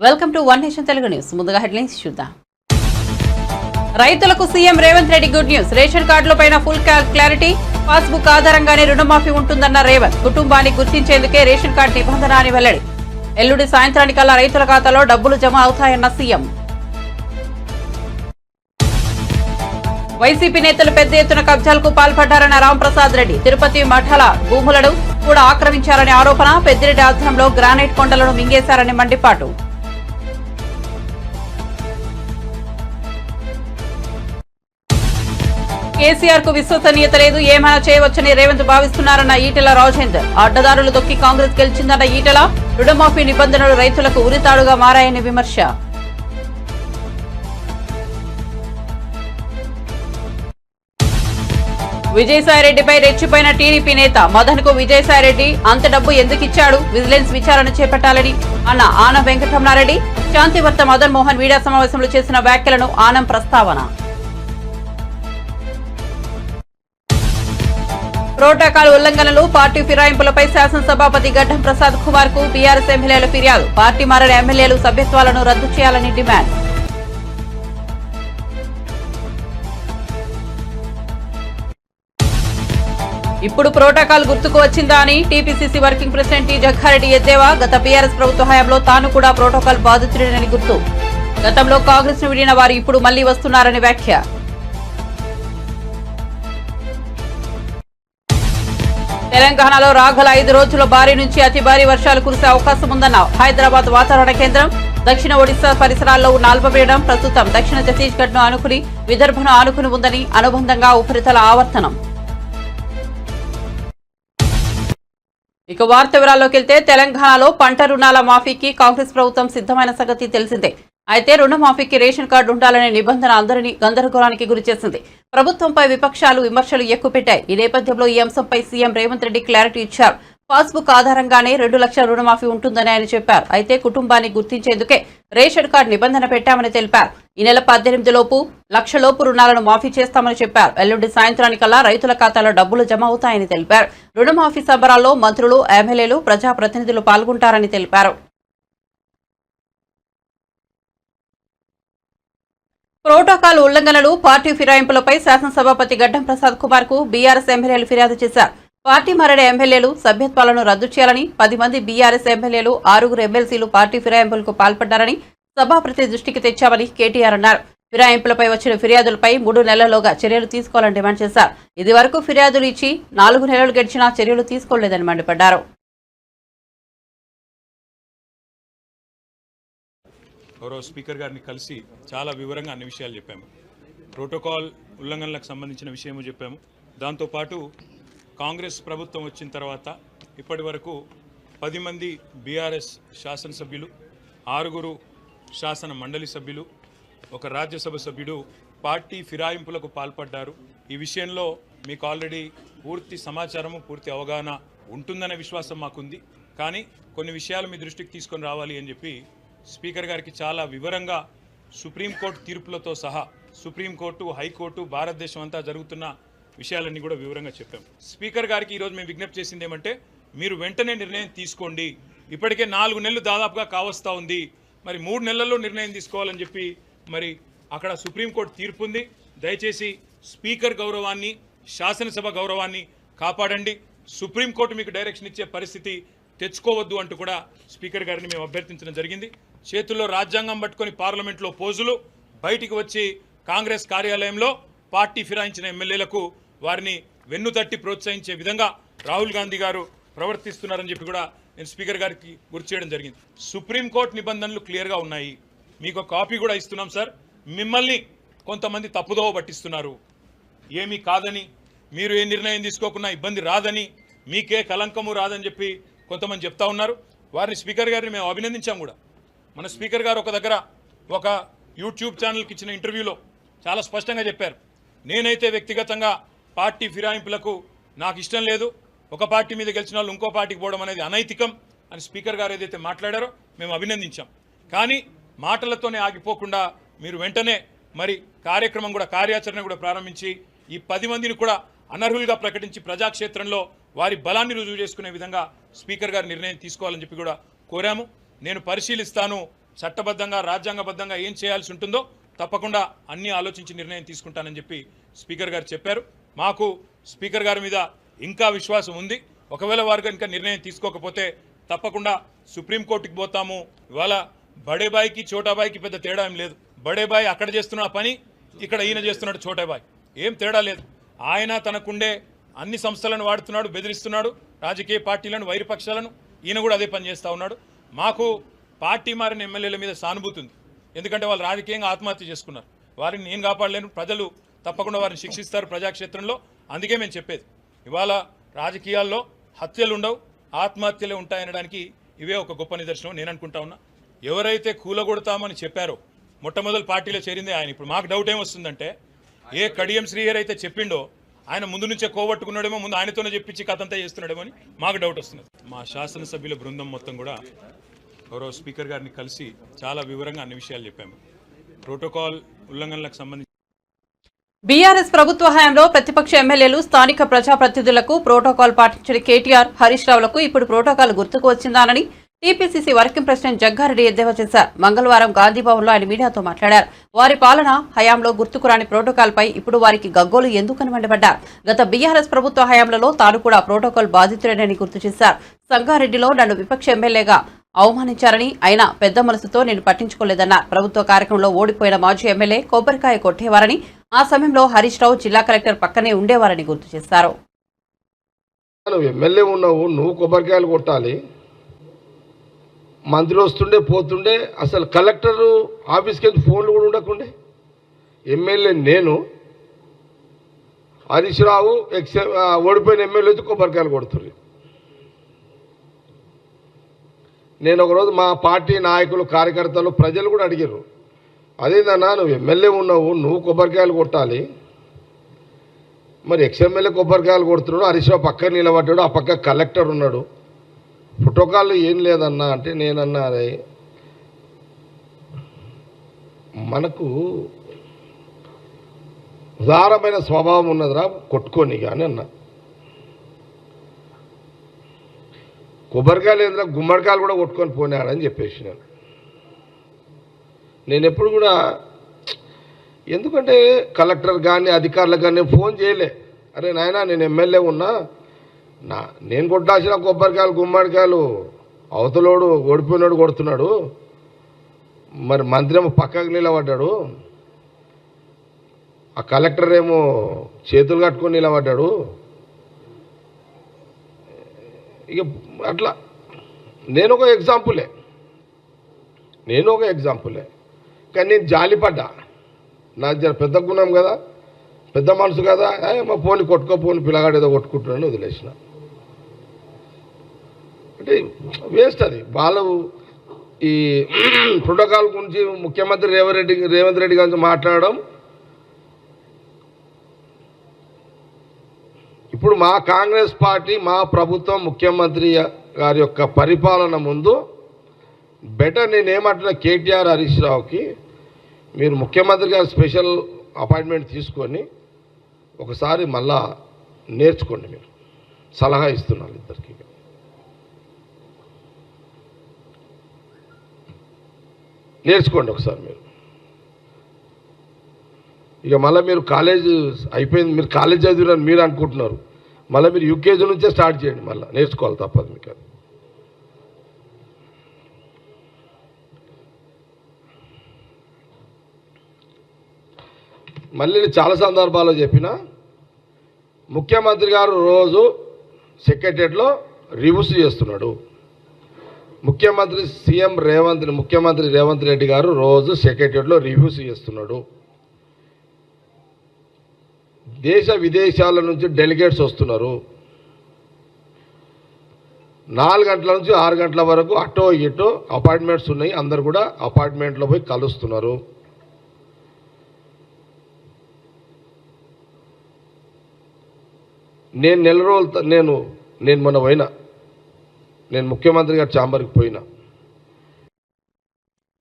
Welcome to one nation Telugu news. ముందుగా headlines చూద్దాం. రైతులకు CM Revanth Reddy good news. Ration కార్డులపైన ఫుల్ క్లారిటీ. పాస్బుక్ ఆధారంగానే రుణమాఫీ ఉంటుందన్న రేవంత్. కుటుంబాన్ని గుర్తించేందుకే రేషన్ కార్డు నిబంధన అని వెల్లడి. ఎల్లుండి సాయంత్రానికల్లా రైతుల ఖాతాలో డబ్బులు జమ అవుతాయన్న సీఎం. వైసీపీ నేతలు పెద్ద ఎత్తున కబ్జాలకు పాల్పడ్డారన్న రాంప్రసాద్ రెడ్డి. తిరుపతి మఠాల భూములను కూడా ఆక్రమించారనే ఆరోపణ. పెద్దిరెడ్డి ఆధ్వర్యంలో గ్రానైట్ కొండలను మింగేశారని మండిపాటు. కేసీఆర్ కు విశ్వసనీయత లేదు, ఏమైనా చేయవచ్చని రేవంత్ భావిస్తున్నారన్న ఈటెల రాజేందర్. అడ్డదారులు దొక్కి కాంగ్రెస్ గెలిచిందన్న ఈటెల. రుణమాఫీ నిబంధనలు రైతులకు ఉరితాడుగా మారాయని విమర్శ. విజయసాయిరెడ్డిపై రెచ్చిపోయిన టీడీపీ నేత. మదన్ కు విజయసాయిరెడ్డి అంత డబ్బు ఎందుకిచ్చాడు, విజిలెన్స్ విచారణ చేపట్టాలని అన్న ఆనం వెంకటరమణారెడ్డి. శాంతివర్త మదన్ మోహన్ మీడియా సమావేశంలో చేసిన వ్యాఖ్యలను ఆనం ప్రస్తావన. ప్రోటోకాల్ ఉల్లంఘనలు, పార్టీ ఫిరాయింపులపై శాసనసభాపతి గడ్డం ప్రసాద్ కుమార్ కు బీఆర్ఎస్ ఎమ్మెల్యేల ఫిర్యాదు. పార్టీ మారిన ఎమ్మెల్యేలు సభ్యత్వాలను రద్దు చేయాలని డిమాండ్. ఇప్పుడు ప్రోటోకాల్ గుర్తుకు వచ్చిందా అని TPCC working president T Jagga Reddy ఎద్దేవా. గత బీఆర్ఎస్ ప్రభుత్వ హయాంలో తాను కూడా ప్రోటోకాల్ బాధితుడేనని గుర్తు. గతంలో కాంగ్రెస్ ను విడిన వారు ఇప్పుడు మళ్లీ వస్తున్నారని వ్యాఖ్య. తెలంగాణలో రాగల 5 రోజుల భారీ నుంచి అతి భారీ వర్షాలు కురిసే అవకాశం ఉందన్న హైదరాబాద్ వాతావరణ కేంద్రం. దక్షిణ ఒడిశా పరిసరాల్లో అల్పపీడనం ప్రస్తుతం దక్షిణ ఛత్తీస్గఢ్ ను ఆనుకుని విదర్భను ఆనుకుని ఉందని. అనుబంధంగా ఉపరితల ఆవర్తనం. ఇక వార్త వివరాల్లోకి వెళ్తే, తెలంగాణలో పంట రుణాల మాఫీకి కాంగ్రెస్ ప్రభుత్వం సిద్ధమైన సంగతి తెలిసిందే. అయితే రుణమాఫీకి రేషన్ కార్డు ఉండాలనే నిబంధన అందరినీ గందరగోళానికి గురిచేసింది. ప్రభుత్వంపై విపక్షాలు విమర్శలు ఎక్కుపెట్టాయి. ఈ నేపథ్యంలో ఈ అంశంపై సీఎం రేవంత్ రెడ్డి క్లారిటీ ఇచ్చారు. పాస్బుక్ ఆధారంగానే 2 లక్షల రుణమాఫీ ఉంటుందని ఆయన చెప్పారు. అయితే కుటుంబాన్ని గుర్తించేందుకే రేషన్ కార్డు నిబంధన పెట్టామని తెలిపారు. ఈ నెల 18 లోపు లక్షలోపు రుణాలను మాఫీ చేస్తామని చెప్పారు. ఎల్లుండి సాయంత్రానికల్లా రైతుల ఖాతాలో డబ్బులు జమ అవుతాయని తెలిపారు. రుణమాఫీ సంబరాల్లో మంత్రులు, ఎమ్మెల్యేలు, ప్రజాప్రతినిధులు పాల్గొంటారని తెలిపారు. ప్రోటోకాల్ ఉల్లంఘనలు, పార్టీ ఫిరాయింపులపై శాసనసభాపతి గడ్డం ప్రసాద్ కుమార్ కు బీఆర్ఎస్ ఎమ్మెల్యేలు ఫిర్యాదు చేశారు. పార్టీ మారిన ఎమ్మెల్యేలు సభ్యత్వాలను రద్దు చేయాలని, 10 మంది బీఆర్ఎస్ ఎమ్మెల్యేలు, 6 ఎమ్మెల్సీలు పార్టీ ఫిరాయింపులకు పాల్పడ్డారని సభాపతి దృష్టికి తెచ్చామని కేటీఆర్ అన్నారు. ఫిరాయింపులపై వచ్చిన ఫిర్యాదులపై 3 నెలల్లోగా చర్యలు తీసుకోవాలని డిమాండ్ చేశారు. ఇది వరకు ఫిర్యాదులు ఇచ్చి 4 నెలలు గడిచినా చర్యలు తీసుకోలేదని మండిపడ్డారు. గౌరవ స్పీకర్ గారిని కలిసి చాలా వివరంగా అన్ని విషయాలు చెప్పాము. ప్రోటోకాల్ ఉల్లంఘనలకు సంబంధించిన విషయము చెప్పాము. దాంతోపాటు కాంగ్రెస్ ప్రభుత్వం వచ్చిన తర్వాత ఇప్పటి వరకు 10 మంది బీఆర్ఎస్ శాసనసభ్యులు, 6 శాసన మండలి సభ్యులు, 1 రాజ్యసభ సభ్యుడు పార్టీ ఫిరాయింపులకు పాల్పడ్డారు. ఈ విషయంలో మీకు ఆల్రెడీ పూర్తి సమాచారము, పూర్తి అవగాహన ఉంటుందనే విశ్వాసం మాకుంది. కానీ కొన్ని విషయాలు మీ దృష్టికి తీసుకొని రావాలి అని చెప్పి స్పీకర్ గారికి చాలా వివరంగా సుప్రీంకోర్టు తీర్పులతో సహా, సుప్రీంకోర్టు, హైకోర్టు, భారతదేశం అంతా జరుగుతున్న విషయాలన్నీ కూడా వివరంగా చెప్పాం. స్పీకర్ గారికి ఈరోజు మేము విజ్ఞప్తి చేసింది ఏమంటే, మీరు వెంటనే నిర్ణయం తీసుకోండి. ఇప్పటికే 4 నెలలు దాదాపుగా కావస్తూ ఉంది. మరి 3 నెలల్లో నిర్ణయం తీసుకోవాలని చెప్పి మరి అక్కడ సుప్రీంకోర్టు తీర్పు ఉంది. దయచేసి స్పీకర్ గౌరవాన్ని, శాసనసభ గౌరవాన్ని కాపాడండి. సుప్రీంకోర్టు మీకు డైరెక్షన్ ఇచ్చే పరిస్థితి తెచ్చుకోవద్దు అంటూ కూడా స్పీకర్ గారిని మేము అభ్యర్థించడం జరిగింది. చేతుల్లో రాజ్యాంగం పట్టుకొని పార్లమెంట్లో పోజులు, బయటికి వచ్చి కాంగ్రెస్ కార్యాలయంలో పార్టీ ఫిరాయించిన ఎమ్మెల్యేలకు వారిని వెన్నుతట్టి ప్రోత్సహించే విధంగా రాహుల్ గాంధీ గారు ప్రవర్తిస్తున్నారని చెప్పి కూడా నేను స్పీకర్ గారికి గుర్తు చేయడం జరిగింది. సుప్రీంకోర్టు నిబంధనలు క్లియర్గా ఉన్నాయి. మీకు కాపీ కూడా ఇస్తున్నాం సార్. మిమ్మల్ని కొంతమంది తప్పుదోవ పట్టిస్తున్నారు. ఏమీ కాదని, మీరు ఏ నిర్ణయం తీసుకోకున్నా ఇబ్బంది రాదని, మీకే కలంకము రాదని చెప్పి కొంతమంది చెప్తా ఉన్నారు. వారిని స్పీకర్ గారిని మేము అభినందించాం కూడా. మన స్పీకర్ గారు ఒక యూట్యూబ్ ఛానల్కి ఇచ్చిన ఇంటర్వ్యూలో చాలా స్పష్టంగా చెప్పారు, నేనైతే వ్యక్తిగతంగా పార్టీ ఫిరాయింపులకు నాకు ఇష్టం లేదు, ఒక పార్టీ మీద గెలిచిన వాళ్ళు ఇంకో పార్టీకి పోవడం అనేది అనైతికం అని స్పీకర్ గారు ఏదైతే మాట్లాడారో మేము అభినందించాం. కానీ మాటలతోనే ఆగిపోకుండా మీరు వెంటనే మరి కార్యాచరణ కూడా ప్రారంభించి ఈ 10 మందిని కూడా అనర్హులుగా ప్రకటించి ప్రజాక్షేత్రంలో వారి బలాన్ని రుజువు చేసుకునే విధంగా స్పీకర్ గారు నిర్ణయం తీసుకోవాలని చెప్పి కూడా కోరాము. నేను పరిశీలిస్తాను, చట్టబద్ధంగా రాజ్యాంగబద్ధంగా ఏం చేయాల్సి ఉంటుందో తప్పకుండా అన్ని ఆలోచించి నిర్ణయం తీసుకుంటానని చెప్పి స్పీకర్ గారు చెప్పారు. మాకు స్పీకర్ గారి మీద ఇంకా విశ్వాసం ఉంది. ఒకవేళ వారు కనుక నిర్ణయం తీసుకోకపోతే తప్పకుండా సుప్రీంకోర్టుకి పోతాము. ఇవాళ బడేబాయికి చోటాబాయికి పెద్ద తేడా ఏం లేదు. బడేబాయి అక్కడ చేస్తున్న పని ఇక్కడ ఈయన చేస్తున్నాడు చోటాబాయి, ఏం తేడా లేదు. ఆయన తనకుండే అన్ని సంస్థలను వాడుతున్నాడు, బెదిరిస్తున్నాడు రాజకీయ పార్టీలను, వైరపక్షాలను. ఈయన కూడా అదే పని చేస్తూ ఉన్నాడు. మాకు పార్టీ మారిన ఎమ్మెల్యేల మీద సానుభూతి ఉంది, ఎందుకంటే వాళ్ళు రాజకీయంగా ఆత్మహత్య చేసుకున్నారు. వారిని నేను కాపాడలేను, ప్రజలు తప్పకుండా వారిని శిక్షిస్తారు ప్రజాక్షేత్రంలో. అందుకే మేము చెప్పేది ఇవాళ రాజకీయాల్లో హత్యలు ఉండవు, ఆత్మహత్యలే ఉంటాయనడానికి ఇవే ఒక గొప్ప నిదర్శనం నేను అనుకుంటా ఉన్నా. ఎవరైతే కూలగొడతామని చెప్పారో మొట్టమొదటి పార్టీలో చేరిందే ఆయన. ఇప్పుడు మాకు డౌట్ ఏమొస్తుందంటే, ఏ కడియం శ్రీహరి అయితే చెప్పిండో ఆయన ముందు నుంచే కోవట్టుకున్నాడేమో, ముందు ఆయనతోనే చెప్పించి కథంతా చేస్తున్నాడేమో అని మాకు డౌట్ వస్తున్నది. మా శాసనసభ్యుల బృందం మొత్తం కూడా గౌరవ స్పీకర్ గారిని కలిసి చాలా వివరంగా అన్ని విషయాలు చెప్పాము. ప్రోటోకాల్ ఉల్లంఘనలకు సంబంధించి బీఆర్ఎస్ ప్రభుత్వ హయాంలో ప్రతిపక్ష ఎమ్మెల్యేలు, స్థానిక ప్రజాప్రతినిధులకు ప్రోటోకాల్ పాటించిన కేటీఆర్, హరీష్ రావులకు ఇప్పుడు ప్రోటోకాల్ గుర్తుకు వచ్చిందానని టీపీసీసీ వర్కింగ్ ప్రెసిడెంట్ జగ్గారెడ్డి ఎద్దేవా చేశారు. మంగళవారం గాంధీభవన్లో ఆయన మీడియాతో మాట్లాడారు. వారి పాలన హయాంలో గుర్తుకురాని ప్రోటోకాల్ పై ఇప్పుడు వారికి గగ్గోలు ఎందుకని మండిపడ్డారు. గత బీఆర్ఎస్ ప్రభుత్వ హయాంలో తాను కూడా ప్రోటోకాల్ బాధితుడేనని గుర్తు చేశారు. సంగారెడ్డిలో నన్ను విపక్ష ఎమ్మెల్యేగా అవమానించారని, అయినా పెద్ద మనసుతో నేను పట్టించుకోలేదన్నారు. ప్రభుత్వ కార్యక్రమంలో ఓడిపోయిన మాజీ ఎమ్మెల్యే కొబ్బరికాయ కొట్టేవారని, ఆ సమయంలో హరీష్ రావు జిల్లా కలెక్టర్ పక్కనే ఉండేవారని గుర్తు చేశారు. ఎమ్మెల్యే ఉన్నావు, నువ్వు కొబ్బరికాయలు కొట్టాలి. మంత్రి వస్తుండే పోతుండే, అసలు కలెక్టర్ ఆఫీస్కి వెళ్ళి ఫోన్లు కూడా ఉండకుండే. ఎమ్మెల్యే నేను, హరీష్ రావు ఓడిపోయిన ఎమ్మెల్యే వచ్చి కొబ్బరికాయలు కొడుతుంది. నేను ఒకరోజు మా పార్టీ నాయకులు, కార్యకర్తలు, ప్రజలు కూడా అడిగారు, అదేందన్నా నువ్వు ఎమ్మెల్యే ఉన్నావు, నువ్వు కొబ్బరికాయలు కొట్టాలి, మరి ఎమ్మెల్యే కొబ్బరికాయలు కొడుతున్నాడు, హరీష్ రావు పక్కన నిలబడ్డాడు, ఆ పక్క కలెక్టర్ ఉన్నాడు, ప్రోటోకాల్ ఏం లేదన్నా అంటే, నేనన్నా అదే మనకు ఉదారమైన స్వభావం ఉన్నదిరా, కొట్టుకొని కానీ అన్నా. కొబ్బరికాయలు ఏంద్రా, గుమ్మడికాయలు కూడా కొట్టుకొని పోనాడని చెప్పేసి నేను ఎప్పుడు కూడా, ఎందుకంటే కలెక్టర్ కానీ అధికారులకు కానీ ఫోన్ చేయలే. అరే నాయనా నేను ఎమ్మెల్యే ఉన్నా, నేను కొట్టాల్సిన కొబ్బరికాయలు గుమ్మడికాయలు అవతలోడు ఓడిపోయినాడు కొడుతున్నాడు, మరి మంత్రి ఏమో పక్కకు నిలబడ్డాడు, ఆ కలెక్టర్ ఏమో చేతులు కట్టుకొని నిలబడ్డాడు. ఇక అట్లా నేను ఒక ఎగ్జాంపులే కానీ నేను జాలిపడ్డా. నాకు జర పెద్ద గుణం కదా, పెద్ద మనసు కదా, మా పోని కొట్టుకోపోని పిల్లగాడు ఏదో కొట్టుకుంటున్నాను వదిలేసిన. అంటే వేస్ట్ అది. వాళ్ళు ఈ ప్రోటోకాల్ గురించి ముఖ్యమంత్రి రేవంత్ రెడ్డి గురించి మాట్లాడడం, ఇప్పుడు మా కాంగ్రెస్ పార్టీ, మా ప్రభుత్వం, ముఖ్యమంత్రి గారి యొక్క పరిపాలన ముందు బెటర్ నేనేమంటున్నా, కేటీఆర్, హరీష్ రావుకి మీరు ముఖ్యమంత్రి గారు స్పెషల్ అపాయింట్మెంట్ తీసుకొని ఒకసారి మళ్ళా నేర్చుకోండి. మీరు సలహా ఇస్తున్నారు ఇద్దరికి. నేర్చుకోండి ఒకసారి మీరు. ఇక మళ్ళీ మీరు కాలేజ్ అయిపోయింది, మీరు కాలేజ్ చదివిరని మీరు అనుకుంటున్నారు, మళ్ళీ మీరు యూకేజీ నుంచే స్టార్ట్ చేయండి. మళ్ళీ నేర్చుకోవాలి, తప్పదు మీకు. అది మళ్ళీ చాలా సందర్భాల్లో చెప్పిన, ముఖ్యమంత్రి గారు రోజు సెక్రటరియట్లో రివ్యూస్ చేస్తున్నాడు. ముఖ్యమంత్రి రేవంత్ రెడ్డి గారు రోజు సెక్రటరియట్లో రివ్యూస్ చేస్తున్నాడు. దేశ విదేశాల నుంచి డెలిగేట్స్ వస్తున్నారు. 4 గంటల నుంచి 6 గంటల వరకు అటో ఇటో అపాయింట్మెంట్స్ ఉన్నాయి. అందరు కూడా అపాయింట్మెంట్లో పోయి కలుస్తున్నారు. నేను నెల రోజులు నేను మొన్న పోయినా, నేను ముఖ్యమంత్రి గారి ఛాంబర్కి పోయినా.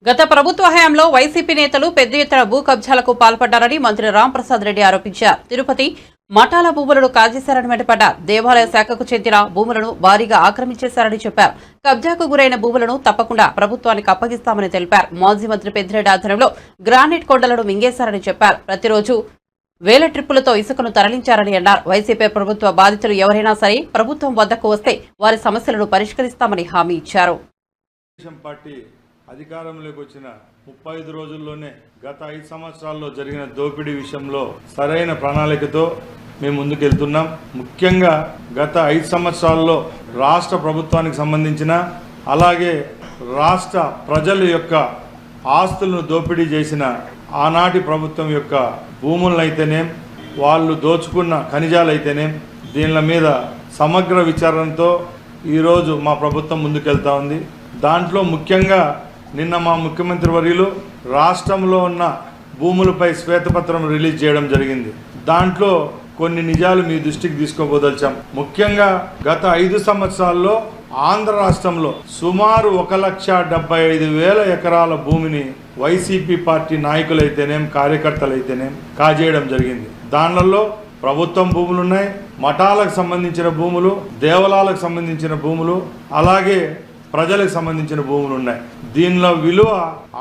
గత ప్రభుత్వ హయాంలో వైసీపీ నేతలు పెద్ద ఎత్తున భూ కబ్జాలకు పాల్పడ్డారని మంత్రి రాంప్రసాద్ రెడ్డి ఆరోపించారు. తిరుపతి మఠాల భూములను కాజేశారని మండిపడ్డారు. దేవాలయ శాఖకు చెందిన భూములను భారీగా ఆక్రమించేశారని చెప్పారు. కబ్జాకు గురైన భూములను తప్పకుండా ప్రభుత్వానికి అప్పగిస్తామని తెలిపారు. మాజీ మంత్రి పెద్దిరెడ్డి ఆధ్వర్యంలో గ్రానైట్ కొండలను మింగేశారని చెప్పారు. ప్రతిరోజు వేల ట్రిప్పులతో ఇసుకను తరలించారని అన్నారు. వైసీపీ ప్రభుత్వ బాధితులు ఎవరైనా సరే ప్రభుత్వం వద్దకు వస్తే వారి సమస్యలను పరిష్కరిస్తామని హామీ ఇచ్చారు. పార్టీ అధికారంలోకి వచ్చిన 35 రోజుల్లోనే గత 5 సంవత్సరాల్లో జరిగిన దోపిడీ విషయంలో సరైన ప్రణాళికతో మేము ముందుకెళ్తున్నాం. ముఖ్యంగా గత 5 సంవత్సరాల్లో రాష్ట్ర ప్రభుత్వానికి సంబంధించిన అలాగే రాష్ట్ర ప్రజల యొక్క ఆస్తులను దోపిడీ చేసిన ఆనాటి ప్రభుత్వం యొక్క భూములనైతేనేం వాళ్ళు దోచుకున్న ఖనిజాలైతేనేం దీనిల మీద సమగ్ర విచారణతో ఈరోజు మా ప్రభుత్వం ముందుకెళ్తా ఉంది. దాంట్లో ముఖ్యంగా నిన్న మా ముఖ్యమంత్రి వర్యులు రాష్ట్రంలో ఉన్న భూములపై శ్వేతపత్రం రిలీజ్ చేయడం జరిగింది. దాంట్లో కొన్ని నిజాలు మీ దృష్టికి తీసుకోబోదలిచాం. ముఖ్యంగా గత 5 సంవత్సరాల్లో ఆంధ్ర రాష్ట్రంలో సుమారు 1,75,000 ఎకరాల భూమిని వైసీపీ పార్టీ నాయకులైతేనేం కార్యకర్తలైతేనేం కాజేయడం జరిగింది. దానిలో ప్రభుత్వం భూములు ఉన్నాయి, మఠాలకు సంబంధించిన భూములు, దేవాలయాలకు సంబంధించిన భూములు, అలాగే ప్రజలకు సంబంధించిన భూములు ఉన్నాయి. దీనిలో విలువ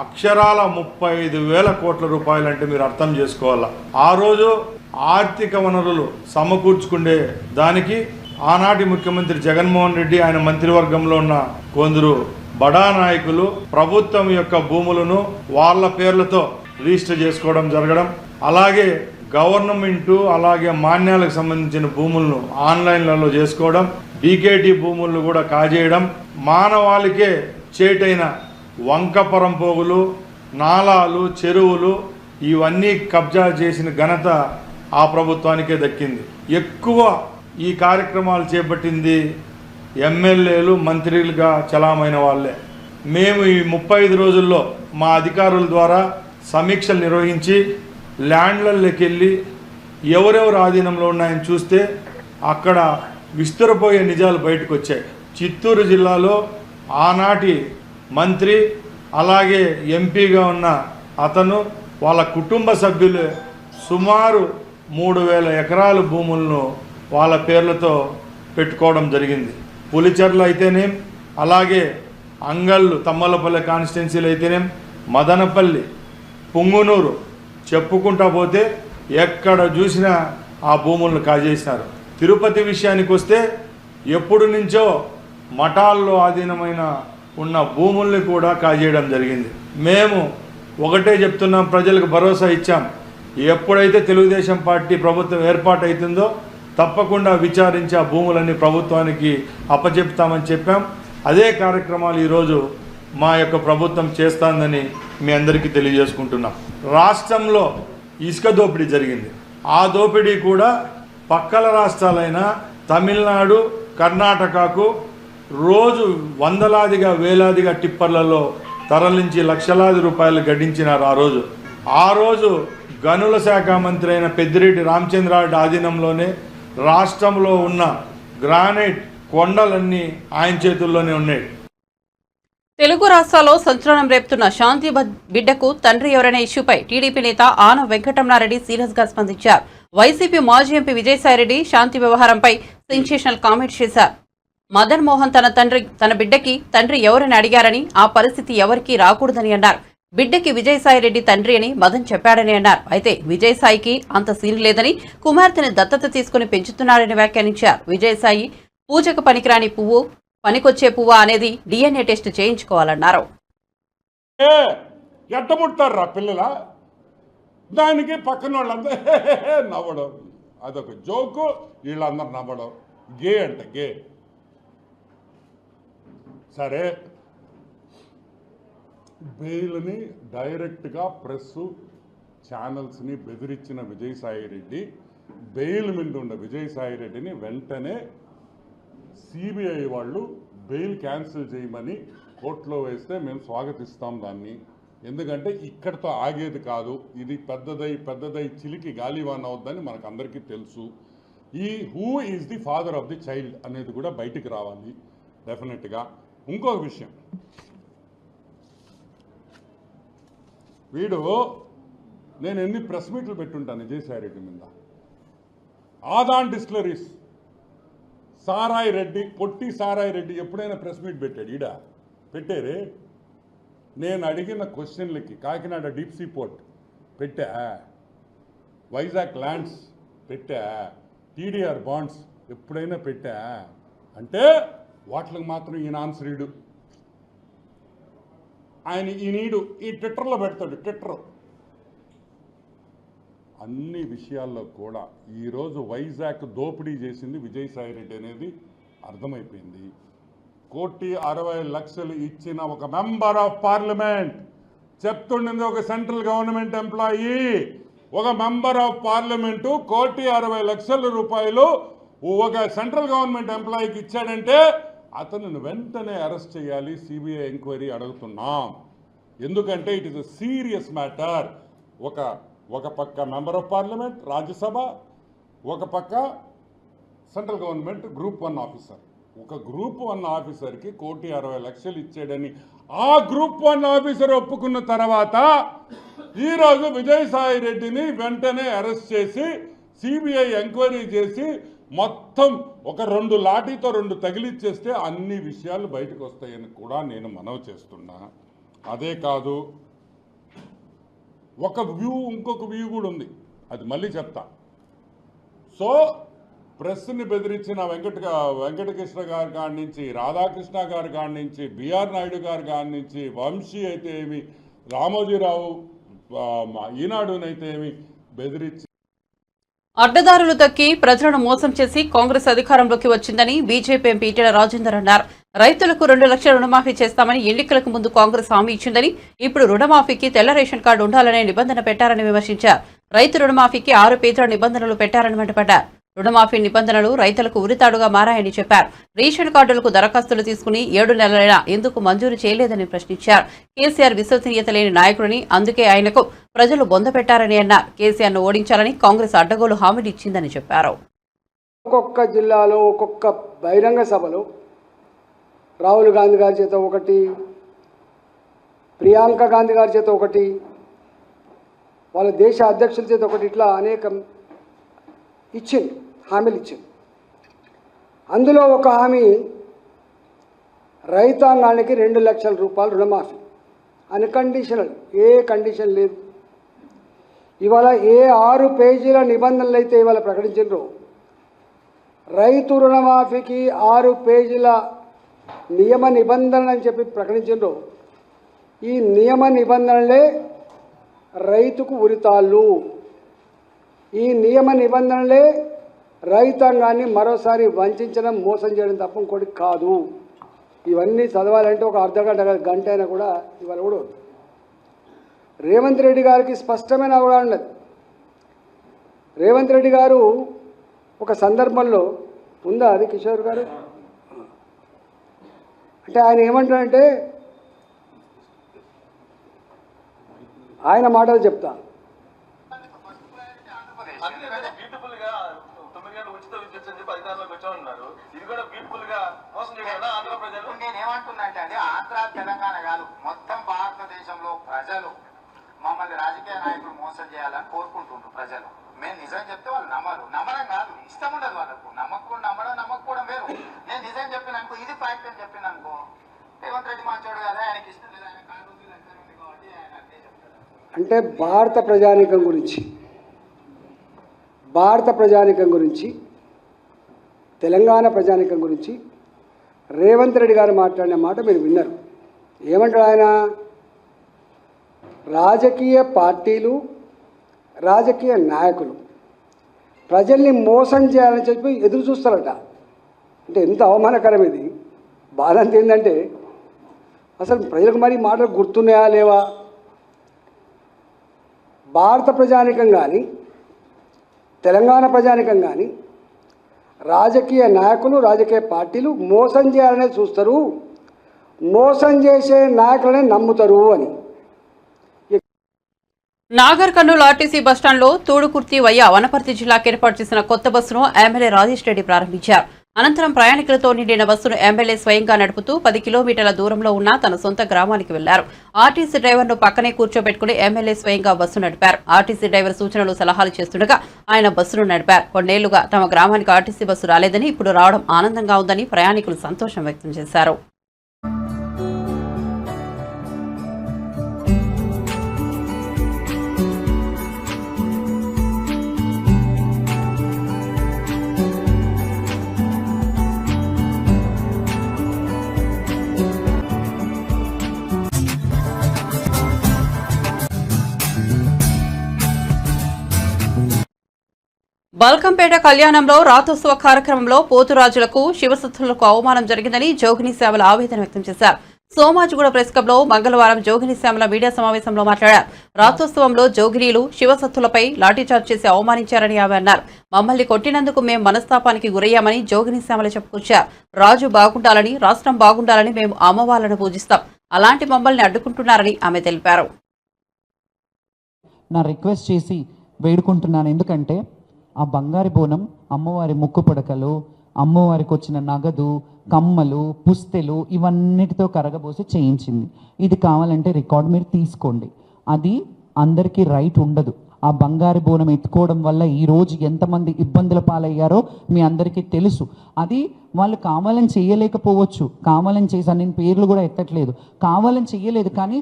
అక్షరాల 35,000 కోట్ల రూపాయలు అంటే మీరు అర్థం చేసుకోవాలా. ఆ రోజు ఆర్థిక వనరులు సమకూర్చుకునే దానికి ఆనాటి ముఖ్యమంత్రి జగన్మోహన్ రెడ్డి ఆయన మంత్రివర్గంలో ఉన్న కొందరు బడా నాయకులు ప్రభుత్వం యొక్క భూములను వాళ్ళ పేర్లతో రిజిస్టర్ చేసుకోవడం జరగడం, అలాగే గవర్నమెంటు అలాగే మాన్యాలకు సంబంధించిన భూములను ఆన్లైన్లలో చేసుకోవడం, డీకేటీ భూములను కూడా కాజేయడం, మానవాళికే చేటైన వంకపరం పోగులు, నాలాలు, చెరువులు ఇవన్నీ కబ్జా చేసిన ఘనత ఆ ప్రభుత్వానికే దక్కింది. ఎక్కువ ఈ కార్యక్రమాలు చేపట్టింది ఎమ్మెల్యేలు, మంత్రులుగా చలామైన వాళ్ళే. మేము ఈ 35 రోజుల్లో మా అధికారుల ద్వారా సమీక్షలు నిర్వహించి ల్యాండ్లలోకి వెళ్ళి ఎవరెవరు ఆధీనంలో ఉన్నాయని చూస్తే అక్కడ విస్తరపోయే నిజాలు బయటకు వచ్చాయి. చిత్తూరు జిల్లాలో ఆనాటి మంత్రి అలాగే ఎంపీగా ఉన్న అతను వాళ్ళ కుటుంబ సభ్యులు సుమారు 3,000 ఎకరాల భూములను వాళ్ళ పేర్లతో పెట్టుకోవడం జరిగింది. పులిచెర్ల అయితేనేం, అలాగే అంగళ్ళు తమ్మలపల్లి కాన్స్టిట్యున్సీలు అయితేనేం, మదనపల్లి, పుంగునూరు చెప్పుకుంటా పోతే ఎక్కడ చూసినా ఆ భూములను కాజేసినారు. తిరుపతి విషయానికి వస్తే ఎప్పుడు నుంచో మఠాల్లో ఆధీనమైన ఉన్న భూముల్ని కూడా కాజేయడం జరిగింది. మేము ఒకటే చెప్తున్నాం, ప్రజలకు భరోసా ఇచ్చాం. ఎప్పుడైతే తెలుగుదేశం పార్టీ ప్రభుత్వం ఏర్పాటు అవుతుందో తప్పకుండా విచారించి ఆ భూములన్నీ ప్రభుత్వానికి అప్పచెప్తామని చెప్పాం. అదే కార్యక్రమాలు ఈరోజు మా యొక్క ప్రభుత్వం చేస్తుందని మీ అందరికీ తెలియజేసుకుంటున్నాం. రాష్ట్రంలో ఇసుక దోపిడీ జరిగింది. ఆ దోపిడీ కూడా పక్కల రాష్ట్రాలైన తమిళనాడు, కర్ణాటకకు రోజు వందలాదిగా వేలాదిగా టిప్పర్లలో తరలించి లక్షలాది రూపాయలు గడించినారు. ఆ రోజు గనుల శాఖ మంత్రి అయిన పెద్దిరెడ్డి రామచంద్రారెడ్డి ఆధీనంలోనే రాష్ట్రంలో ఉన్న గ్రానైట్ కొండలన్నీ ఆయన చేతుల్లోనే ఉన్నాయి. తెలుగు రాష్ట్రాల్లో సంచలనం రేపుతున్న శాంతి బిడ్డకు తండ్రి ఎవరనే ఇష్యూపై టీడీపీ నేత ఆనం వెంకటరమణారెడ్డి సీరియస్ గా స్పందించారు. వైసీపీ మాజీ ఎంపీ విజయసాయిరెడ్డి శాంతి వ్యవహారంపై సెన్సేషనల్ కామెంట్ చేశారు. మదన్ మోహన్ తన బిడ్డకి తండ్రి ఎవరని అడిగారని, ఆ పరిస్థితి ఎవరికీ రాకూడదని అన్నారు. బిడ్డకి విజయసాయిరెడ్డి తండ్రి అని మదన్ చెప్పాడని అన్నారు. అయితే విజయసాయికి అంత సీన్ లేదని, కుమార్తెని దత్తత తీసుకుని పెంచుతున్నాడని వ్యాఖ్యానించారు. విజయసాయి పూజకు పనికిరాని పువ్వు, పనికొచ్చే పువ్వు అనేది DNA టెస్ట్ చేయించుకోవాలన్నారు. ఎట్టముడతారా పిల్లల దానికి పక్కన వాళ్ళంతా నవ్వడం, అదొక జోకు, వీళ్ళందరూ నవ్వడం. గే అంట గే. సరే, బెయిల్ని డైరెక్ట్గా ప్రెస్ ఛానల్స్ని బెదిరించిన విజయసాయిరెడ్డి, బెయిల్ మీద ఉన్న విజయసాయిరెడ్డిని వెంటనే సిబిఐ వాళ్ళు బెయిల్ క్యాన్సిల్ చేయమని కోర్టులో వేస్తే మేము స్వాగతిస్తాం దాన్ని. ఎందుకంటే ఇక్కడితో ఆగేది కాదు, ఇది పెద్దదై చిలికి గాలివాన్ అవుద్దని మనకు అందరికీ తెలుసు. ఈ who is the father of the child అనేది కూడా బయటికి రావాలి డెఫినెట్గా. ఇంకొక విషయం, వీడు నేను ఎన్ని ప్రెస్ మీట్లు పెట్టుంటాను విజయసాయిరెడ్డి మీద. ఆదాన్ డిస్టిలరీస్, సారాయి రెడ్డి, పొట్టి సారాయి రెడ్డి ఎప్పుడైనా ప్రెస్ మీట్ పెట్టాడు? ఈడ పెట్టారే. నేను అడిగిన క్వశ్చన్లకి కాకినాడ డీప్ సీ పోర్ట్ పెట్టా, వైజాగ్ ల్యాండ్స్ పెట్టా, టీడీఆర్ బాండ్స్ ఎప్పుడైనా పెట్టా అంటే వాటికి మాత్రం ఈయన ఆన్సర్ ఇడు. ఆయన ఈ ట్విట్టర్లో పెడతాడు. ట్విట్టర్ అన్ని విషయాల్లో కూడా ఈరోజు వైజాగ్ దోపిడీ చేసింది విజయసాయి రెడ్డి అనేది అర్థమైపోయింది. 1,60,00,000 ఇచ్చిన ఒక మెంబర్ ఆఫ్ పార్లమెంట్, చెప్తుండింది ఒక సెంట్రల్ గవర్నమెంట్ ఎంప్లాయీ, ఒక మెంబర్ ఆఫ్ పార్లమెంటు 1,60,00,000 రూపాయలు ఒక సెంట్రల్ గవర్నమెంట్ ఎంప్లాయీకి ఇచ్చాడంటే అతను వెంటనే అరెస్ట్ చేయాలి, సిబిఐ ఎంక్వైరీ అడుగుతున్నాం. ఎందుకంటే it is a serious matter. ఒక పక్క మెంబర్ ఆఫ్ పార్లమెంట్ రాజ్యసభ, ఒక పక్క సెంట్రల్ గవర్నమెంట్ గ్రూప్ 1 ఆఫీసర్. ఒక గ్రూప్ 1 ఆఫీసర్కి 1,60,00,000 ఇచ్చాడని ఆ గ్రూప్ 1 ఆఫీసర్ ఒప్పుకున్న తర్వాత ఈరోజు విజయసాయి రెడ్డిని వెంటనే అరెస్ట్ చేసి సిబిఐ ఎంక్వైరీ చేసి మొత్తం ఒక 2 లాఠీతో 2 తగిలిచ్చేస్తే అన్ని విషయాలు బయటకు వస్తాయని కూడా నేను మనవి చేస్తున్నా. అదే కాదు, ఇంకొక వ్యూ కూడా ఉంది, అది మళ్ళీ చెప్తా. సో ప్రెస్ని బెదిరించిన వెంకటకృష్ణ గారి కాడి నుంచి, రాధాకృష్ణ గారి కాడి నుంచి, బిఆర్ నాయుడు గారి కాడి నుంచి, వంశీ అయితే ఏమి, రామోజీరావు ఈనాడునైతే ఏమి బెదిరించి అడ్డదారులు తక్కి ప్రజలను మోసం చేసి కాంగ్రెస్ అధికారంలోకి వచ్చిందని బీజేపీ ఎంపీ ఈటెల రాజేందర్ అన్నారు. రైతులకు 2 లక్షల రుణమాఫీ చేస్తామని ఎన్నికలకు ముందు కాంగ్రెస్ హామీ ఇచ్చిందని, ఇప్పుడు రుణమాఫీకి తెల్ల రేషన్ కార్డు ఉండాలనే నిబంధన పెట్టారని విమర్శించారు. రైతు రుణమాఫీకి 6 పేజీల నిబంధనలు పెట్టారని మండిపడ్డారు. రుణమాఫీ నిబంధనలు రైతులకు ఉరితాడుగా మారాయని చెప్పారు. రేషన్ కార్డులకు దరఖాస్తులు తీసుకుని 7 నెలలైనా ఎందుకు మంజూరు చేయలేదని ప్రశ్నించారు. కేసీఆర్ విశ్వసనీయత లేని నాయకుడిని, అందుకే ఆయనకు ప్రజలు బొందపెట్టారని అన్నారు. కేసీఆర్ను ఓడించాలని కాంగ్రెస్ అడ్డగోలు హామీలు ఇచ్చిందని చెప్పారు. ఒక్కొక్క జిల్లాలో ఒక్కొక్క బహిరంగ సభలో రాహుల్ గాంధీ గారి చేత ఒకటి, ప్రియాంక గాంధీ గారి చేత ఒకటి, వాళ్ళ దేశ అధ్యక్షుల చేత ఒకటి, ఇట్లా అనేక ఇచ్చింది, హామీలు ఇచ్చింది. అందులో ఒక హామీ రైతాంగానికి 2 లక్షల రూపాయలు రుణమాఫీ అన్కండిషనల్, ఏ కండిషన్ లేదు. ఇవాళ ఏ 6 పేజీల నిబంధనలు అయితే ఇవాళ ప్రకటించారో, రైతు రుణమాఫీకి 6 పేజీల నియమ నిబంధనలు అని చెప్పి ప్రకటించారో, ఈ నియమ నిబంధనలే రైతుకు ఉరితాళ్ళు. ఈ నియమ నిబంధనలే రైతాంగాన్ని మరోసారి వంచడం, మోసం చేయడం తప్ప ఇంకోటి కాదు. ఇవన్నీ చదవాలంటే ఒక అర్ధగంట, గంట అయినా కూడా ఇవాళ కూడా రేవంత్ రెడ్డి గారికి స్పష్టమైన అవగాహన ఉన్నది. రేవంత్ రెడ్డి గారు ఒక సందర్భంలో ఉందా అది కిషోర్ గారు, అంటే ఆయన ఏమంటారంటే, ఆయన మాటలు చెప్తా. నేనేమంటున్నా అంటే ఆంధ్ర తెలంగాణ కాదు, మొత్తం భారతదేశంలో ప్రజలు మమ్మల్ని రాజకీయ నాయకులు మోసం చేయాలని కోరుకుంటున్నారు. ప్రజలు మేము నిజం చెప్తే వాళ్ళు నమ్మడం కాదు, ఇష్టం ఉండదు వాళ్ళకు. నమ్మకపోవడం వేరు. నేను నిజం చెప్పిననుకో, ఇది ఫ్యాక్ట్ అని చెప్పిననుకో, రేవంత్ రెడ్డి మంచోడు కదా, ఆయనకి ఇష్టం లేదు, ఆయన కాదు కాబట్టి ఆయన అదే చెప్తాడు. అంటే భారత ప్రజానీకం గురించి, తెలంగాణ ప్రజానీకం గురించి రేవంత్ రెడ్డి గారు మాట్లాడిన మాట మీరు విన్నారు. ఏమంటాడు ఆయన? రాజకీయ పార్టీలు, రాజకీయ నాయకులు ప్రజల్ని మోసం చేయాలని చెప్పి ఎదురు చూస్తారట. అంటే ఎంత అవమానకరం ఇది. బాధ అంత ఏంటంటే, అసలు ప్రజలకు మరి మాటలు గుర్తున్నాయా లేవా? భారత ప్రజానీకం కానీ, తెలంగాణ ప్రజానీకం కానీ, రాజకీయ నాయకులు, రాజకీయ పార్టీలు మోసం చేయాలనే చూస్తారు, మోసం చేసే నాయకులనే నమ్ముతారు అని. నాగర్ కర్నూలు ఆర్టీసీ బస్టాండ్లో తూడుకుర్తి వయ్య వనపర్తి జిల్లాకు ఏర్పాటు చేసిన కొత్త బస్సును ఎమ్మెల్యే రాజేష్ రెడ్డి ప్రారంభించారు. అనంతరం ప్రయాణికులతో నిండిన బస్సును ఎమ్మెల్యే స్వయంగా నడుపుతూ 10 కిలోమీటర్ల దూరంలో ఉన్న తన సొంత గ్రామానికి వెళ్లారు. ఆర్టీసీ డ్రైవర్ను పక్కనే కూర్చోబెట్టుకుని ఎమ్మెల్యే స్వయంగా బస్సు నడిపారు. ఆర్టీసీ డ్రైవర్ సూచనలు సలహాలు చేస్తుండగా ఆయన బస్సును నడిపారు. కొన్నేళ్లుగా తమ గ్రామానికి ఆర్టీసీ బస్సు రాలేదని ఇప్పుడు రావడం ఆనందంగా ఉందని ప్రయాణికులు సంతోషం వ్యక్తం చేశారు. బల్కంపేట కళ్యాణంలో రాతోత్సవ కార్యక్రమంలో పోతురాజులకు శివసత్తులకు అవమానం జరిగిందని జోగిని శ్యామల ఆవేదన వ్యక్తం చేశారు. సోమాజిగూడ ప్రెస్ క్లబ్లో మంగళవారం జోగిని శ్యామల మీడియా సమావేశంలో మాట్లాడారు. రాతోత్సవంలో జోగినీలు శివసత్తులపై లాఠీచార్జ్ చేసి అవమానించారని ఆమె అన్నారు. మమ్మల్ని కొట్టినందుకు మేం మనస్తాపానికి గురయ్యామని జోగిని శ్యామల చెప్పుకొచ్చారు. రాజు బాగుండాలని, రాష్ట్రం బాగుండాలని మేము అమ్మవార్లను పూజిస్తాం. అలాంటి మమ్మల్ని అడ్డుకుంటున్నారని ఆమె తెలిపారు. నా రిక్వెస్ట్ చేసి వేడుకుంటున్నాను. ఎందుకంటే ఆ బంగారు బోనం అమ్మవారి ముక్కు పుడకలు, అమ్మవారికి వచ్చిన నగదు, కమ్మలు, పుస్తెలు ఇవన్నిటితో కరగబోసి చేయించింది. ఇది కావాలంటే రికార్డ్ మీరు తీసుకోండి. అది అందరికీ రైట్ ఉండదు. ఆ బంగారు బోనం ఎత్తుకోవడం వల్ల ఈరోజు ఎంతమంది ఇబ్బందుల పాలయ్యారో మీ అందరికీ తెలుసు. అది వాళ్ళు కావాలని చేయలేకపోవచ్చు, కావాలని చేశాను, నేను పేర్లు కూడా ఎత్తట్లేదు, కావాలని చెయ్యలేదు, కానీ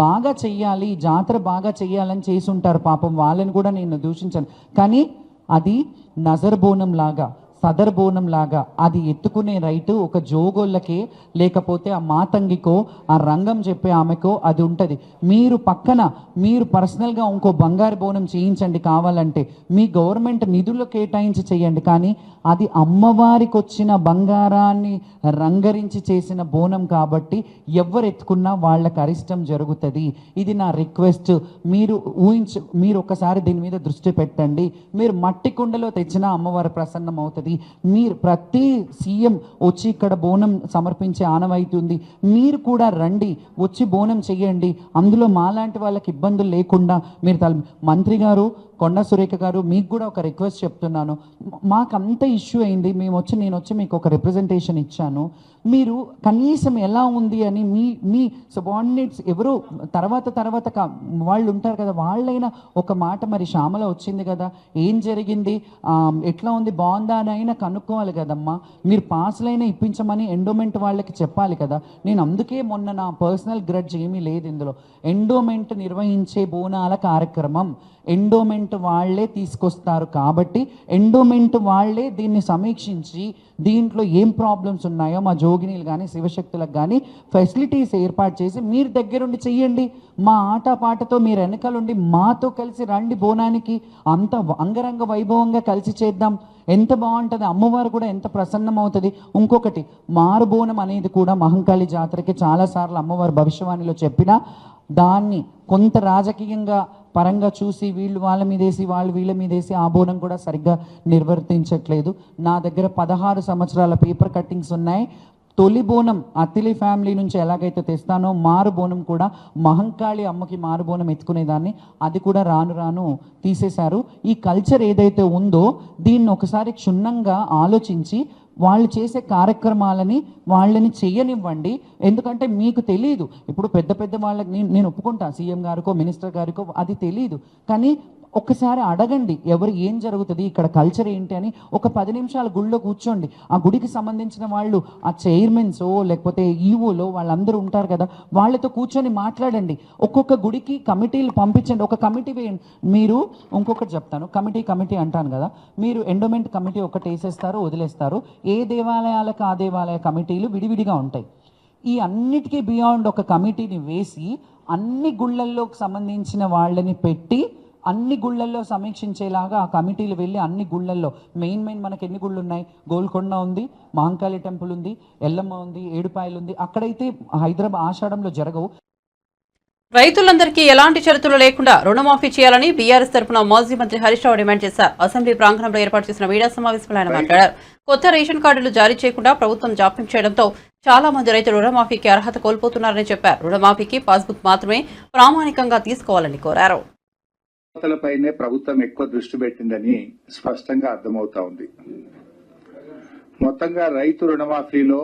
బాగా చెయ్యాలి, జాతర బాగా చెయ్యాలని చేసి ఉంటారు. పాపం వాళ్ళని కూడా నేను దూషించాను. కానీ అది నజర్ బోనం లాగా, సదర్ బోనం లాగా అది ఎత్తుకునే రైటు ఒక జోగోళ్ళకే, లేకపోతే ఆ మాతంగికో, ఆ రంగం చెప్పే ఆమెకో అది ఉంటుంది. మీరు పక్కన మీరు పర్సనల్గా ఇంకో బంగారు బోనం చేయించండి, కావాలంటే మీ గవర్నమెంట్ నిధులు కేటాయించి చేయండి. కానీ అది అమ్మవారికి వచ్చిన బంగారాన్ని రంగరించి చేసిన బోనం కాబట్టి ఎవరు ఎత్తుకున్నా వాళ్ళకి అరిష్టం జరుగుతుంది. ఇది నా రిక్వెస్ట్. మీరు ఒకసారి దీని మీద దృష్టి పెట్టండి. మీరు మట్టి కుండలో తెచ్చినా అమ్మవారి ప్రసన్నం అవుతుంది. మీరు ప్రతి సీఎం వచ్చి ఇక్కడ బోనం సమర్పించే ఆనవాయితీ ఉంది. మీరు కూడా రండి, వచ్చి బోనం చెయ్యండి. అందులో మాలాంటి వాళ్ళకి ఇబ్బందులు లేకుండా మీరు మంత్రి గారు, కొండా సురేఖ గారు, మీకు కూడా ఒక రిక్వెస్ట్ చెప్తున్నాను. మాకంత ఇష్యూ అయింది, నేను వచ్చి మీకు ఒక రిప్రజెంటేషన్ ఇచ్చాను. మీరు కనీసం ఎలా ఉంది అని మీ సబార్డినేట్స్ ఎవరు తర్వాత వాళ్ళు ఉంటారు కదా, వాళ్ళైనా ఒక మాట, మరి శ్యామల వచ్చింది కదా, ఏం జరిగింది, ఎట్లా ఉంది, బాగుందా అని అయినా కనుక్కోవాలి కదమ్మా. మీరు పాస్లైనా ఇప్పించమని ఎండోమెంట్ వాళ్ళకి చెప్పాలి కదా. నేను అందుకే మొన్న నా పర్సనల్ గ్రడ్జ్ ఏమీ లేదు ఇందులో. ఎండోమెంట్ నిర్వహించే బోనాల కార్యక్రమం ఎండోమెంట్ వాళ్ళే తీసుకొస్తారు కాబట్టి ఎండోమెంట్ వాళ్ళే దీన్ని సమీక్షించి దీంట్లో ఏం ప్రాబ్లమ్స్ ఉన్నాయో మా జోగినీలు కానీ శివశక్తులకు కానీ ఫెసిలిటీస్ ఏర్పాటు చేసి మీరు దగ్గరుండి చెయ్యండి. మా ఆటపాటతో మీరు వెనకాలండి మాతో కలిసి రండి బోనానికి, అంత అంగరంగ వైభవంగా కలిసి చేద్దాం. ఎంత బాగుంటుంది, అమ్మవారు కూడా ఎంత ప్రసన్నం అవుతుంది. ఇంకొకటి, మారుబోనం అనేది కూడా మహంకాళి జాతరకి చాలాసార్లు అమ్మవారు భవిష్యవాణిలో చెప్పినా దాన్ని కొంత రాజకీయంగా పరంగా చూసి వీళ్ళు వాళ్ళ మీదేసి వాళ్ళు వీళ్ళ మీదేసి ఆ బోనం కూడా సరిగ్గా నిర్వర్తించట్లేదు. నా దగ్గర 16 సంవత్సరాల పేపర్ కట్టింగ్స్ ఉన్నాయి. తొలి బోనం అతిలి ఫ్యామిలీ నుంచి ఎలాగైతే తెస్తానో మారు బోనం కూడా మహంకాళి అమ్మకి మారు బోనం ఎత్తుకునేదాన్ని, అది కూడా రాను తీసేశారు. ఈ కల్చర్ ఏదైతే ఉందో దీన్ని ఒకసారి క్షుణ్ణంగా ఆలోచించి వాళ్ళు చేసే కార్యక్రమాలని వాళ్ళని చేయనివ్వండి. ఎందుకంటే మీకు తెలియదు, ఇప్పుడు పెద్ద వాళ్ళకి నేను ఒప్పుకుంటా, సీఎం గారికో మినిస్టర్ గారికో అది తెలియదు, కానీ ఒక్కసారి అడగండి ఎవరు ఏం జరుగుతుంది ఇక్కడ కల్చర్ ఏంటి అని. ఒక 10 నిమిషాలు గుడిలో కూర్చోండి. ఆ గుడికి సంబంధించిన వాళ్ళు, ఆ చైర్మన్సో లేకపోతే ఈవోలో వాళ్ళందరూ ఉంటారు కదా, వాళ్ళతో కూర్చొని మాట్లాడండి. ఒక్కొక్క గుడికి కమిటీలు పంపించండి, ఒక కమిటీ వేయండి. మీరు ఇంకొకటి చెప్తాను, కమిటీ అంటాను కదా, మీరు ఎండోమెంట్ కమిటీ ఒకటి వేసేస్తారు, వదిలేస్తారు. ఏ దేవాలయాలకు ఆ దేవాలయ కమిటీలు విడివిడిగా ఉంటాయి. ఈ అన్నిటికీ బియాండ్ ఒక కమిటీని వేసి అన్ని గుళ్ళల్లోకి సంబంధించిన వాళ్ళని పెట్టి అన్ని గుళ్ళల్లో సమీక్షించేలాగా ఆ కమిటీలు వెళ్ళి అన్ని గుళ్ళల్లో మెయిన్ మనకి ఎన్ని గుళ్ళు ఉన్నాయి, గోల్కొండ ఉంది, మహంకాళి టెంపుల్ ఉంది, ఎల్లమ్మ ఉంది, ఏడుపాయలు ఉంది. అక్కడైతే హైదరాబాద్ ఆషాఢంలో జరగవు. రైతులందరికీ ఎలాంటి షరతులు లేకుండా రుణమాఫీ చేయాలని బీఆర్ఎస్ తరఫున మాజీ మంత్రి హరీష్ రావు డిమాండ్ చేశారు. అసెంబ్లీ ప్రాంగణంలో ఏర్పాటు చేసిన మీడియా సమావేశంలో ఆయన మాట్లాడారు. కొత్త రేషన్ కార్డులు జారీ చేయకుండా ప్రభుత్వం జాప్యం చేయడంతో చాలా మంది రైతులు రుణమాఫీకి అర్హత కోల్పోతున్నారని చెప్పారు. రుణమాఫీకి పాస్బుక్ మాత్రమే ప్రామాణికంగా తీసుకోవాలని కోరారు. పైనే ప్రభుత్వం ఎక్కువ దృష్టి పెట్టిందని స్పష్టంగా అర్థమవుతా ఉంది. మొత్తంగా రైతు రుణమాఫీలో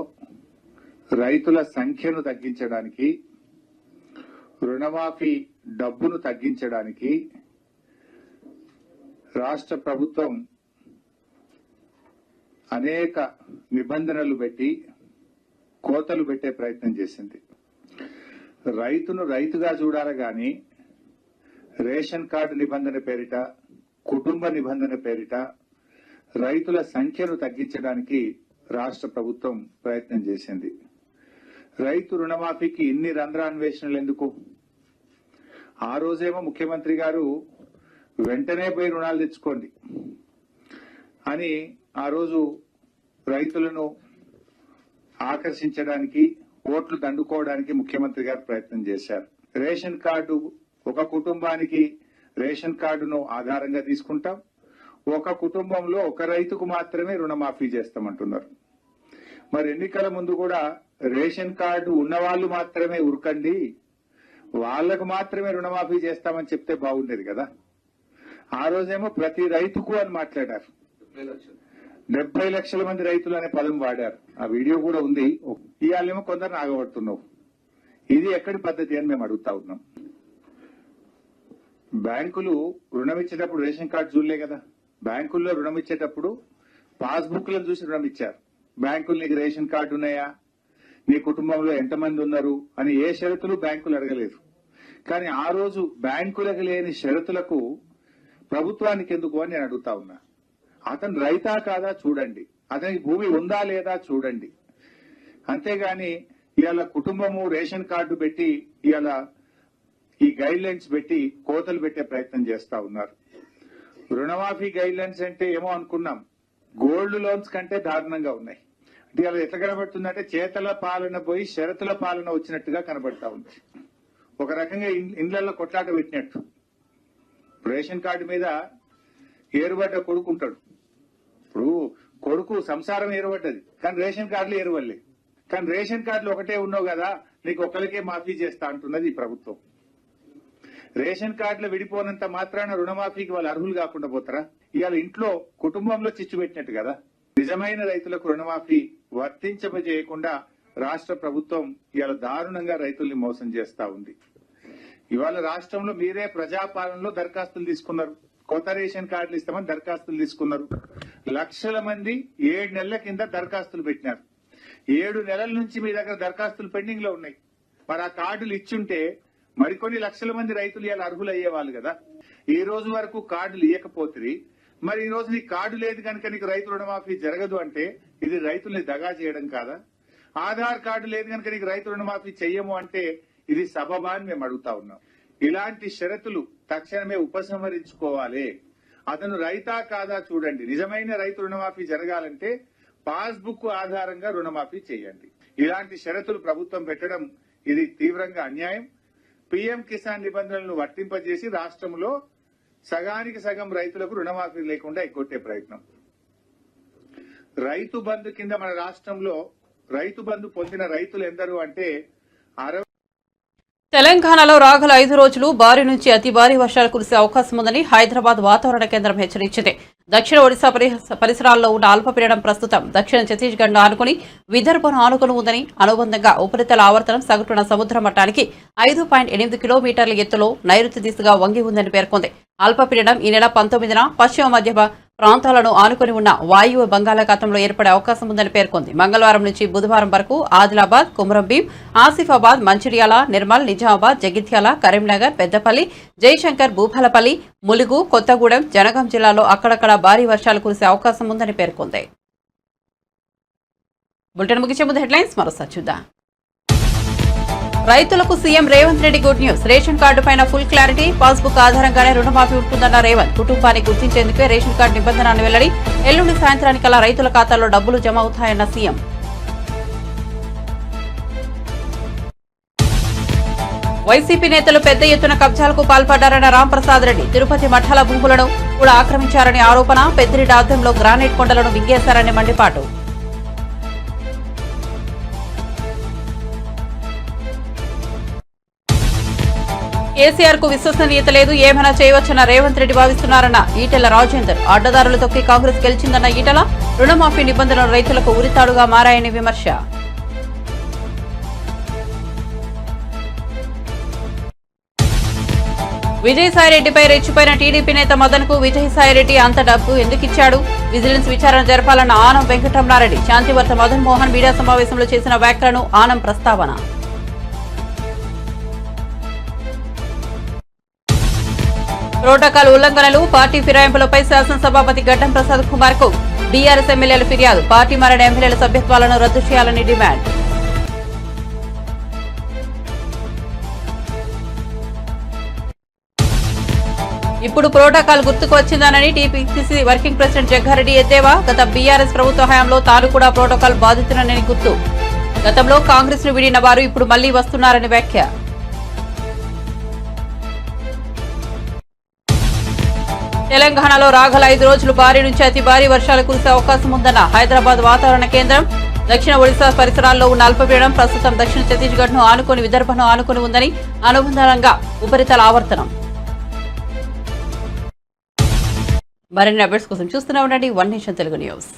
రైతుల సంఖ్యను తగ్గించడానికి, రుణమాఫీ డబ్బును తగ్గించడానికి రాష్ట్ర ప్రభుత్వం అనేక నిబంధనలు పెట్టి కోతలు పెట్టే ప్రయత్నం చేసింది. రైతును రైతుగా చూడాలి గాని రేషన్ కార్డు నిబంధన పేరిట, కుటుంబ నిబంధన పేరిట రైతుల సంఖ్యను తగ్గించడానికి రాష్ట్ర ప్రభుత్వం ప్రయత్నం చేసింది. రైతు రుణమాఫీకి ఇన్ని రంధ్రాన్వేషణలు ఎందుకు? ఆ రోజేమో ముఖ్యమంత్రి గారు వెంటనే పోయి రుణాలు తెచ్చుకోండి అని ఆ రోజు రైతులను ఆకర్షించడానికి, ఓట్లు దండుకోవడానికి ముఖ్యమంత్రి గారు ప్రయత్నం చేశారు. రేషన్ కార్డు, ఒక కుటుంబానికి రేషన్ కార్డును ఆధారంగా తీసుకుంటాం, ఒక కుటుంబంలో ఒక రైతుకు మాత్రమే రుణమాఫీ చేస్తామంటున్నారు. మరి ఎన్నికల ముందు కూడా రేషన్ కార్డు ఉన్నవాళ్లు మాత్రమే ఉరకండి, వాళ్లకు మాత్రమే రుణమాఫీ చేస్తామని చెప్తే బాగుండేది కదా. ఆ రోజేమో ప్రతి రైతుకు అని మాట్లాడారు. 70 లక్షల మంది రైతులు అనే పదం వాడారు. ఆ వీడియో కూడా ఉంది. ఇవాళేమో కొందరు ఆగబడుతున్నావు. ఇది ఎక్కడి పద్ధతి అని మేము అడుగుతా ఉన్నాం. బ్యాంకులు రుణం ఇచ్చేటప్పుడు రేషన్ కార్డు చూడలే కదా. బ్యాంకుల్లో రుణం ఇచ్చేటప్పుడు పాస్బుక్లను చూసి రుణం ఇచ్చారు. బ్యాంకులు నీకు రేషన్ కార్డు ఉన్నాయా, నీ కుటుంబంలో ఎంతమంది ఉన్నారు అని ఏ షరతులు బ్యాంకులు అడగలేదు. కానీ ఆ రోజు బ్యాంకులకు లేని షరతులకు ప్రభుత్వానికి ఎందుకు అని నేను అడుగుతా ఉన్నా. అతను రైతా కాదా చూడండి, అతనికి భూమి ఉందా లేదా చూడండి. అంతేగాని ఇవాళ కుటుంబము రేషన్ కార్డు పెట్టి ఇవాళ ఈ గైడ్ లైన్స్ పెట్టి కోతలు పెట్టే ప్రయత్నం చేస్తా ఉన్నారు. రుణమాఫీ గైడ్ లైన్స్ అంటే ఏమో అనుకున్నాం, గోల్డ్ లోన్స్ కంటే దారుణంగా ఉన్నాయి. అంటే అలా ఎట్లా కనబడుతుందంటే చేతల పాలన పోయి షరతుల పాలన వచ్చినట్టుగా కనబడతా ఉంది. ఒక రకంగా ఇండ్లలో కొట్లాట పెట్టినట్టు. రేషన్ కార్డు మీద ఏరుబడ్డ కొడుకు ఉంటాడు. ఇప్పుడు కొడుకు సంసారం ఏరుబడ్డది, కానీ రేషన్ కార్డులు ఏరువల్లే. కానీ రేషన్ కార్డులు ఒకటే ఉన్నావు కదా, నీకు ఒకరికే మాఫీ చేస్తా అంటున్నది ఈ ప్రభుత్వం. రేషన్ కార్డులు విడిపోనంత మాత్రాన రుణమాఫీకి వాళ్ళు అర్హులు కాకుండా పోతారా? ఇవాళ ఇంట్లో కుటుంబంలో చిచ్చు పెట్టినట్టు కదా. నిజమైన రైతులకు రుణమాఫీ వర్తించజేయకుండా రాష్ట్ర ప్రభుత్వం ఇవాళ దారుణంగా రైతుల్ని మోసం చేస్తా ఉంది. ఇవాళ రాష్ట్రంలో మీరే ప్రజాపాలనలో దరఖాస్తులు తీసుకున్నారు. కొత్త రేషన్ కార్డులు ఇస్తామని దరఖాస్తులు తీసుకున్నారు. లక్షల మంది 7 నెలల కింద దరఖాస్తులు పెట్టినారు. 7 నెలల నుంచి మీ దగ్గర దరఖాస్తులు పెండింగ్ లో ఉన్నాయి. మరి ఆ కార్డులు ఇచ్చుంటే మరికొన్ని లక్షల మంది రైతులు ఇలా అర్హులు అయ్యేవాళ్ళు కదా. ఈ రోజు వరకు కార్డులు ఇవ్వకపోతే మరి ఈ రోజు నీకు కార్డు లేదు కనుక నీకు రైతు రుణమాఫీ జరగదు అంటే ఇది రైతుల్ని దగా చేయడం కాదా? ఆధార్ కార్డు లేదు కనుక నీకు రైతు రుణమాఫీ చెయ్యము అంటే ఇది సబబా అని మేము అడుగుతా ఉన్నాం. ఇలాంటి షరతులు తక్షణమే ఉపసంహరించుకోవాలి. అతను రైతా కాదా చూడండి. నిజమైన రైతు రుణమాఫీ జరగాలంటే పాస్బుక్ ఆధారంగా రుణమాఫీ చేయండి. ఇలాంటి షరతులు ప్రభుత్వం పెట్టడం ఇది తీవ్రంగా అన్యాయం. పీఎం కిసాన్ నిబంధనలను వర్తింపజేసి రాష్ట్రంలో సగానికి సగం రైతులకు రుణమాఫీ లేకుండా ఎగ్గొట్టే ప్రయత్నం. రైతు బంధు కింద మన రాష్ట్రంలో రైతు బంధు పొందిన రైతులు ఎందరు అంటే తెలంగాణలో రాగల 5 రోజులు భారీ నుంచి అతి భారీ వర్షాలు కురిసే అవకాశం ఉందని హైదరాబాద్ వాతావరణ కేంద్రం హెచ్చరించింది. దక్షిణ ఒడిశా పరిసరాల్లో ఉన్న అల్పపీడనం ప్రస్తుతం దక్షిణ ఛత్తీస్గఢ్ను ఆనుకుని విదర్భను ఆనుకుని ఉందని, అనుబంధంగా ఉపరితల ఆవర్తనం సగటున సముద్ర మట్టానికి 5.8 కిలోమీటర్ల ఎత్తులో నైరుతి దిశగా వంగి ఉందని పేర్కొంది. అల్పపీడనం ఈ నెల 19న పశ్చిమ మధ్య ప్రాంతాలను ఆనుకుని ఉన్న వాయువ్య బంగాళాఖాతంలో ఏర్పడే అవకాశం ఉందని పేర్కొంది. మంగళవారం నుంచి బుధవారం వరకు ఆదిలాబాద్, కుమ్రంభీం, ఆసిఫాబాద్, మంచిర్యాల, నిర్మల్, నిజామాబాద్, జగిత్యాల, కరీంనగర్, పెద్దపల్లి, జయశంకర్, భూపాలపల్లి, ములుగు, కొత్తగూడెం, జనగాం జిల్లాలో అక్కడక్కడ భారీ వర్షాలు కురిసే అవకాశం ఉందని పేర్కొంది. బులెటిన్ ముగించే ముందు హెడ్లైన్స్ మరోసారి చూద్దాం. రైతులకు CM Revanth Reddy good news. Ration card పైన ఫుల్ క్లారిటీ, పాస్బుక్ ఆధారంగానే రుణమాఫీ ఉంటుందన్న రేవంత్. కుటుంబాన్ని గుర్తించేందుకే రేషన్ కార్డు నిబంధనను వెల్లడి. ఎల్లుండి సాయంత్రానికల్లా రైతుల ఖాతాల్లో డబ్బులు జమ అవుతాయన్న సీఎం. వైసీపీ నేతలు పెద్ద ఎత్తున కబ్జాలకు పాల్పడ్డారన్న రాంప్రసాద్ రెడ్డి. తిరుపతి మఠాల భూములను కూడా ఆక్రమించారని ఆరోపణ. పెద్దిరెడ్డి ఆధ్వర్యంలో గ్రానైట్ కొండలను వింగేశారని మండిపాటు. కేసీఆర్ కు విశ్వసనీయత లేదు, ఏమైనా చేయవచ్చన్న రేవంత్ రెడ్డి భావిస్తున్నారన్న ఈటెల రాజేందర్. అడ్డదారులు తొక్కి కాంగ్రెస్ గెలిచిందన్న ఈటెల. రుణమాఫీ నిబంధనలు రైతులకు ఉరితాడుగా మారాయని విమర్శ. విజయసాయిరెడ్డిపై రెచ్చిపోయిన టీడీపీ నేత మదన్ కు విజయసాయిరెడ్డి అంత డబ్బు ఎందుకు ఇచ్చాడు? విజిలెన్స్ విచారణ జరపాలన్న ఆనం వెంకటరమణారెడ్డి. శాంతివర్త మదన్ మోహన్ మీడియా సమావేశంలో చేసిన వ్యాఖ్యలను ఆనం ప్రస్తావన. ప్రోటోకాల్ ఉల్లంఘనలు, పార్టీ ఫిరాయింపులపై శాసనసభాపతి గడ్డం ప్రసాద్ కుమార్ కు బీఆర్ఎస్ ఎమ్మెల్యేల ఫిర్యాదు. పార్టీ మారిన ఎమ్మెల్యేల సభ్యత్వాలను రద్దు చేయాలని డిమాండ్. ఇప్పుడు ప్రోటోకాల్ గుర్తుకు వచ్చిందనని టీపీసీసీ వర్కింగ్ ప్రెసిడెంట్ జగ్గారెడ్డి ఎద్దేవా. గత బీఆర్ఎస్ ప్రభుత్వ హయాంలో తాను కూడా ప్రోటోకాల్ బాధితునని గుర్తు. గతంలో కాంగ్రెస్ ను విడిన వారు ఇప్పుడు మళ్లీ వస్తున్నారని వ్యాఖ్య. తెలంగాణలో రాగల 5 రోజులు భారీ నుంచి అతి భారీ వర్షాలు కురిసే అవకాశం ఉందన్న హైదరాబాద్ వాతావరణ కేంద్రం. దక్షిణ ఒడిశా పరిసరాల్లో ఉన్న అల్పపీడనం ప్రస్తుతం దక్షిణ ఛత్తీస్గఢ్ ను ఆనుకుని విదర్భను ఆనుకుని ఉందని అనుబంధంగా ఉపరితల ఆవర్తనం. మరిన్ని అప్డేట్స్ కోసం చూస్తూనే ఉండండి వన్ నేషన్ తెలుగు న్యూస్.